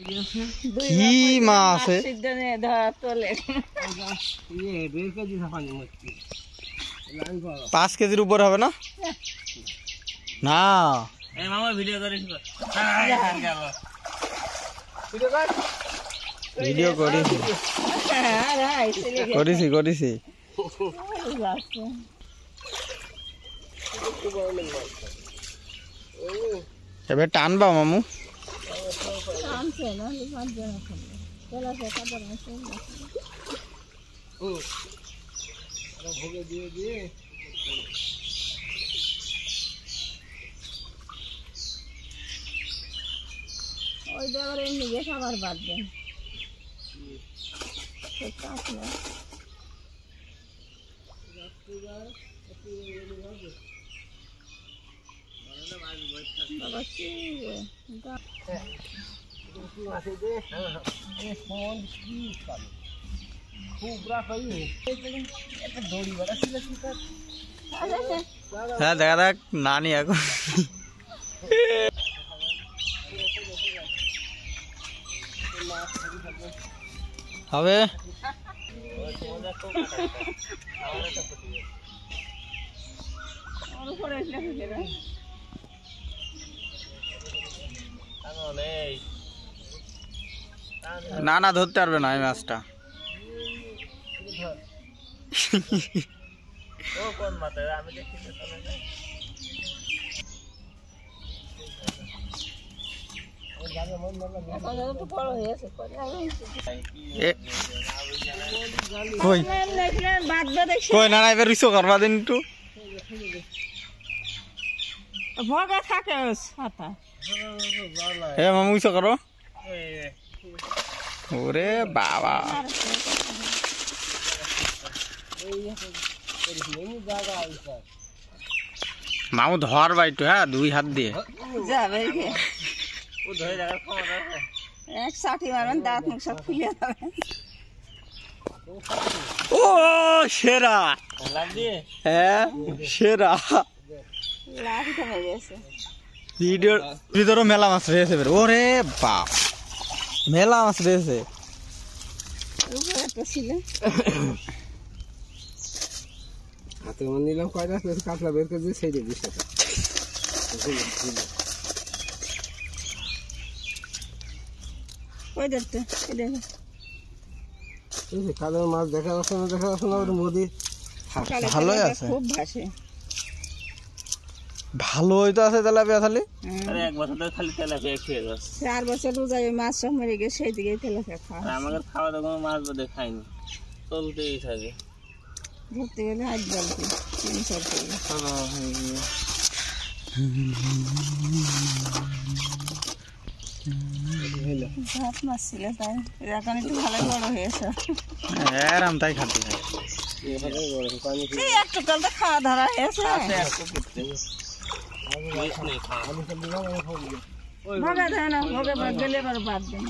কি মাছ 5 কেজির উপর হবে না? না ভিডিও করেছি এবার টানবা মামু ওই দেওয়ার এমনি খাবার বাদ দেন হ্যাঁ দেখা দেখ নানি এখন হবে না না ধরতে পারবে না এই মাছটা কই না না এবার রিসো করবা দিন একটু ভগা থাকে হে মামু রিসো করো ওরে বাবা মামু ধর বাইটু হ্যাঁ 2 হাত দিয়ে যাবে এক ষাটি মারবেন দাঁত মুখ সব খুলে যাবে ও সেরা হ্যাঁ সেরা ভিডিওর ভিতরে মেলা মাছ রয়েছে ওরে বাপ মেলা মাছ রয়েছে হাতে মন নিলাম কয়টা কাতলা বের করে দিয়ে সেই দিবি সেটা ওই দেখতে কালো মাছ দেখা যাচ্ছে না ওর মোদি ভালোই আছে খুব ভাসে ভালোই তো আছে তেলাপিয়া খালি আরে এক বছর ধরে খালি তেলাপিয়া খেয়ে যাচ্ছে 4 বছর রোজায় মাছ সব মরে গেছে সেই দিকেই তেলাপিয়া খাওয়া আমাদের খাওয়া দাওয়া কোনো মাছ বোধহয় খাইনি চলতেই থাকে ধরতে গেলে হাত জ্বলতে 3-4 কেজি ভাত মাছ ছিল তাই এখন একটু ভালো বড় হয়েছে এরাম তাই খাতে একটু কালটা খাওয়া ধরা হয়েছে ভাগা দেয় না ভাগে গেলে এবার বাদ দেন